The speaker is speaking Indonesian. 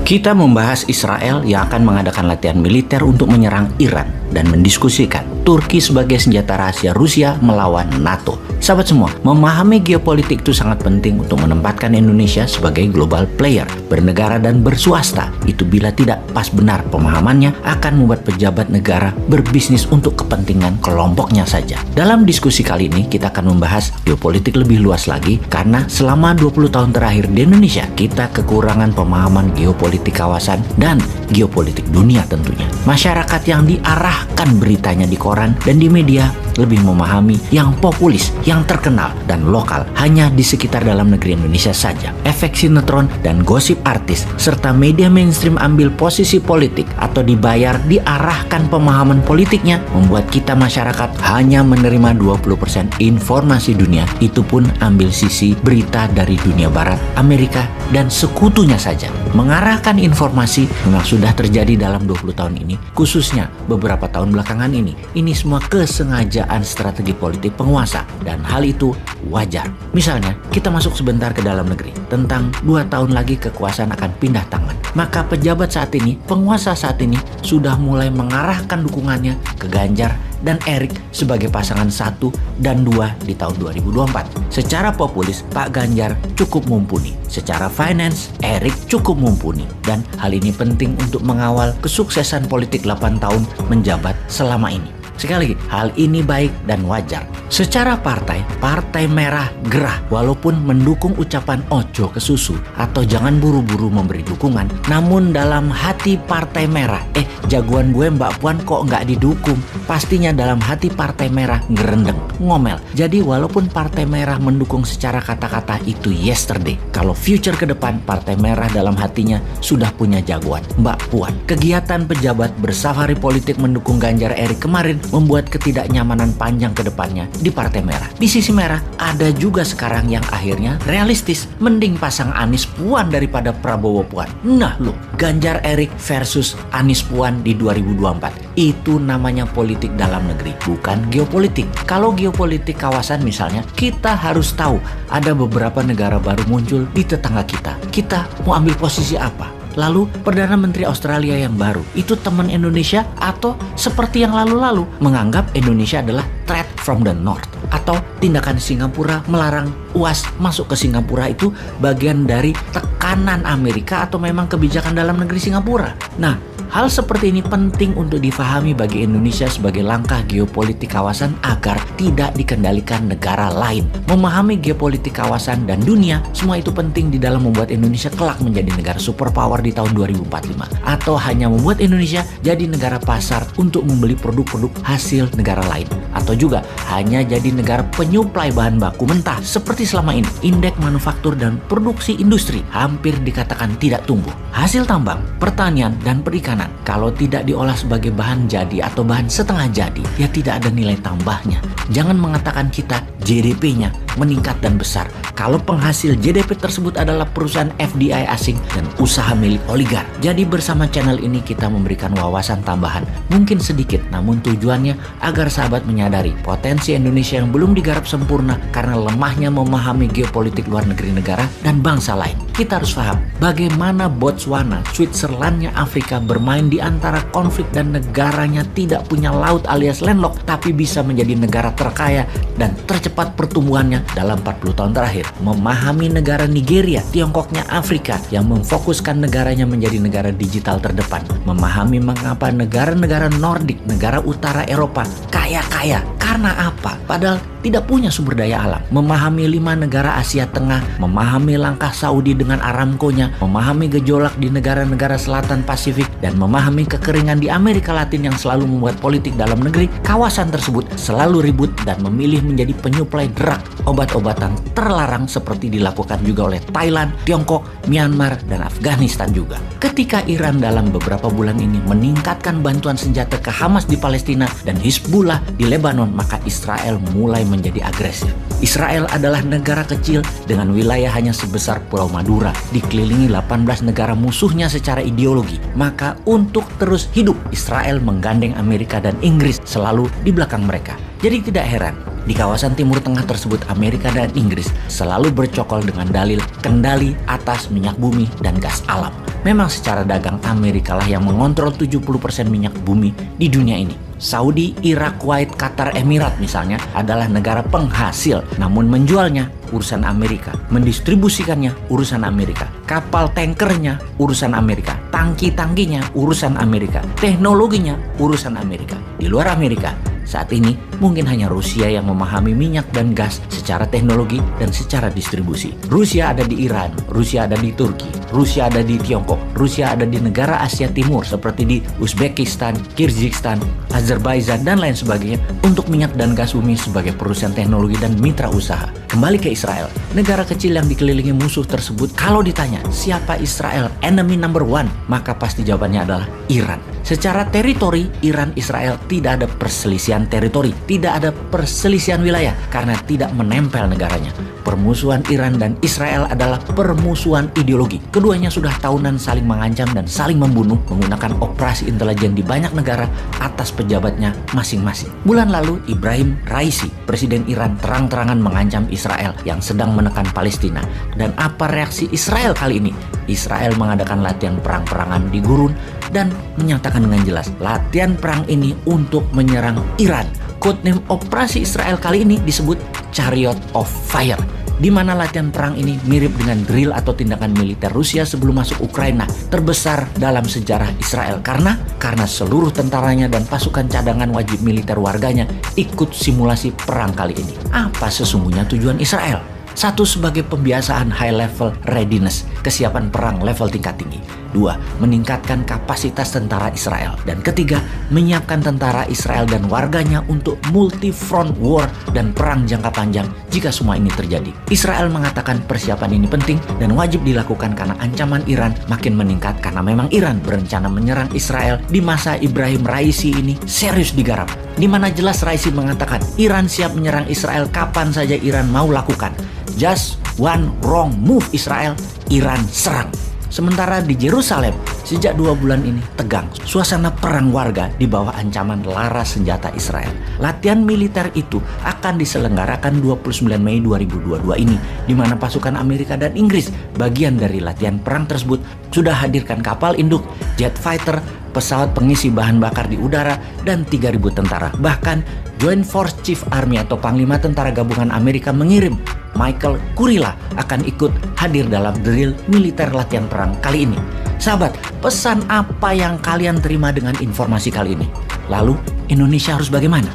Kita membahas Israel yang akan mengadakan latihan militer untuk menyerang Iran dan mendiskusikan Turki sebagai senjata rahasia Rusia melawan NATO. Sahabat semua, memahami geopolitik itu sangat penting untuk menempatkan Indonesia sebagai global player, bernegara dan berswasta. Itu bila tidak pas benar pemahamannya akan membuat pejabat negara berbisnis untuk kepentingan kelompoknya saja. Dalam diskusi kali ini kita akan membahas geopolitik lebih luas lagi karena selama 20 tahun terakhir di Indonesia kita kekurangan pemahaman geopolitik kawasan dan geopolitik dunia tentunya. Masyarakat yang diarahkan beritanya di koran dan di media lebih memahami yang populis, yang terkenal dan lokal hanya di sekitar dalam negeri Indonesia saja. Efek sinetron dan gosip artis serta media mainstream ambil posisi politik atau dibayar diarahkan pemahaman politiknya membuat kita masyarakat hanya menerima 20% informasi dunia, itu pun ambil sisi berita dari dunia barat, Amerika dan sekutunya saja. Mengarahkan informasi memang sudah terjadi dalam 20 tahun ini, khususnya beberapa tahun belakangan ini. Ini semua kesengajaan strategi politik penguasa dan hal itu wajar. Misalnya, kita masuk sebentar ke dalam negeri. Tentang 2 tahun lagi kekuasaan akan pindah tangan. Maka pejabat saat ini, penguasa saat ini sudah mulai mengarahkan dukungannya ke Ganjar dan Erik sebagai pasangan 1 dan 2 di tahun 2024. Secara populis, Pak Ganjar cukup mumpuni. Secara finance, Erik cukup mumpuni. Dan hal ini penting untuk mengawal kesuksesan politik 8 tahun menjabat selama ini. Sekali lagi, hal ini baik dan wajar. Secara Partai Merah gerah walaupun mendukung ucapan ojo ke susu atau jangan buru-buru memberi dukungan. Namun dalam hati Partai Merah, jagoan gue Mbak Puan kok nggak didukung? Pastinya dalam hati Partai Merah ngerendeng, ngomel. Jadi walaupun Partai Merah mendukung secara kata-kata itu yesterday, kalau future ke depan Partai Merah dalam hatinya sudah punya jagoan, Mbak Puan. Kegiatan pejabat bersafari politik mendukung Ganjar Erik kemarin membuat ketidaknyamanan panjang ke depannya di Partai Merah. Di sisi merah, ada juga sekarang yang akhirnya realistis. Mending pasang Anies Puan daripada Prabowo Puan. Nah loh, Ganjar Erik versus Anies Puan di 2024. Itu namanya politik dalam negeri, bukan geopolitik. Kalau geopolitik kawasan misalnya, kita harus tahu ada beberapa negara baru muncul di tetangga kita. Kita mau ambil posisi apa? Lalu Perdana Menteri Australia yang baru itu teman Indonesia atau seperti yang lalu-lalu menganggap Indonesia adalah threat from the north, atau tindakan Singapura melarang UAS masuk ke Singapura itu bagian dari tekanan Amerika atau memang kebijakan dalam negeri Singapura. Nah, hal seperti ini penting untuk difahami bagi Indonesia sebagai langkah geopolitik kawasan agar tidak dikendalikan negara lain. Memahami geopolitik kawasan dan dunia, semua itu penting di dalam membuat Indonesia kelak menjadi negara superpower di tahun 2045. Atau hanya membuat Indonesia jadi negara pasar untuk membeli produk-produk hasil negara lain. Atau juga hanya jadi negara penyuplai bahan baku mentah seperti selama ini. Indeks manufaktur dan produksi industri hampir dikatakan tidak tumbuh. Hasil tambang, pertanian, dan perikanan kalau tidak diolah sebagai bahan jadi atau bahan setengah jadi, ya tidak ada nilai tambahnya. Jangan mengatakan kita GDP-nya meningkat dan besar kalau penghasil GDP tersebut adalah perusahaan FDI asing dan usaha milik oligark. Jadi bersama channel ini kita memberikan wawasan tambahan, mungkin sedikit, namun tujuannya agar sahabat menyadari potensi Indonesia yang belum digarap sempurna karena lemahnya memahami geopolitik luar negeri negara dan bangsa lain. Kita harus paham bagaimana Botswana, Switzerlandnya Afrika bermain di antara konflik dan negaranya tidak punya laut alias landlocked, tapi bisa menjadi negara terkaya dan tercepat pertumbuhannya dalam 40 tahun terakhir. Memahami negara Nigeria, Tiongkoknya Afrika yang memfokuskan negaranya menjadi negara digital terdepan. Memahami mengapa negara-negara Nordik, negara utara Eropa kaya-kaya. Karena apa? Padahal tidak punya sumber daya alam. Memahami 5 negara Asia Tengah, memahami langkah Saudi dengan Aramco-nya, memahami gejolak di negara-negara selatan Pasifik, dan memahami kekeringan di Amerika Latin yang selalu membuat politik dalam negeri kawasan tersebut selalu ribut dan memilih menjadi penyuplai drug, obat-obatan terlarang seperti dilakukan juga oleh Thailand, Tiongkok, Myanmar, dan Afghanistan juga. Ketika Iran dalam beberapa bulan ini meningkatkan bantuan senjata ke Hamas di Palestina dan Hizbullah di Lebanon, maka Israel mulai menjadi agresif. Israel adalah negara kecil dengan wilayah hanya sebesar Pulau Madura, dikelilingi 18 negara musuhnya secara ideologi. Maka untuk terus hidup, Israel menggandeng Amerika dan Inggris selalu di belakang mereka. Jadi tidak heran Di kawasan Timur Tengah tersebut, Amerika dan Inggris selalu bercokol dengan dalih kendali atas minyak bumi dan gas alam. Memang secara dagang, Amerika lah yang mengontrol 70% minyak bumi di dunia ini. Saudi, Irak, Kuwait, Qatar, Emirat misalnya adalah negara penghasil, namun menjualnya urusan Amerika, mendistribusikannya urusan Amerika, kapal tankernya urusan Amerika, tangki-tangkinya urusan Amerika, teknologinya urusan Amerika. Di luar Amerika, saat ini mungkin hanya Rusia yang memahami minyak dan gas secara teknologi dan secara distribusi. Rusia ada di Iran, Rusia ada di Turki, Rusia ada di Tiongkok, Rusia ada di negara Asia Timur seperti di Uzbekistan, Kyrgyzstan, Azerbaijan, dan lain sebagainya untuk minyak dan gas bumi sebagai perusahaan teknologi dan mitra usaha. Kembali ke Israel, negara kecil yang dikelilingi musuh tersebut, kalau ditanya siapa Israel enemy number one, maka pasti jawabannya adalah Iran. Secara teritori, Iran Israel tidak ada perselisihan teritori, tidak ada perselisihan wilayah karena tidak menempel negaranya. Permusuhan Iran dan Israel adalah permusuhan ideologi. Keduanya sudah tahunan saling mengancam dan saling membunuh menggunakan operasi intelijen di banyak negara atas pejabatnya masing-masing. Bulan lalu, Ibrahim Raisi, presiden Iran, terang-terangan mengancam Israel yang sedang menekan Palestina. Dan apa reaksi Israel kali ini? Israel mengadakan latihan perang-perangan di gurun dan menyatakan dengan jelas latihan perang ini untuk menyerang Iran. Codename operasi Israel kali ini disebut Chariot of Fire, di mana latihan perang ini mirip dengan drill atau tindakan militer Rusia sebelum masuk Ukraina, terbesar dalam sejarah Israel karena seluruh tentaranya dan pasukan cadangan wajib militer warganya ikut simulasi perang kali ini. Apa sesungguhnya tujuan Israel? Satu, sebagai pembiasaan high level readiness, kesiapan perang level tingkat tinggi. Dua, meningkatkan kapasitas tentara Israel. Dan ketiga, menyiapkan tentara Israel dan warganya untuk multi-front war dan perang jangka panjang jika semua ini terjadi. Israel mengatakan persiapan ini penting dan wajib dilakukan karena ancaman Iran makin meningkat karena memang Iran berencana menyerang Israel di masa Ibrahim Raisi ini serius digarap. Di mana jelas Raisi mengatakan Iran siap menyerang Israel kapan saja Iran mau lakukan. Just one wrong move Israel, Iran serang. Sementara di Yerusalem, sejak 2 bulan ini tegang. Suasana perang warga di bawah ancaman laras senjata Israel. Latihan militer itu akan diselenggarakan 29 Mei 2022 ini, di mana pasukan Amerika dan Inggris, bagian dari latihan perang tersebut, sudah hadirkan kapal induk, jet fighter, pesawat pengisi bahan bakar di udara, dan 3.000 tentara. Bahkan Joint Force Chief Army atau Panglima Tentara Gabungan Amerika mengirim Michael Kurilla akan ikut hadir dalam drill militer latihan perang kali ini. Sahabat, pesan apa yang kalian terima dengan informasi kali ini? Lalu Indonesia harus bagaimana?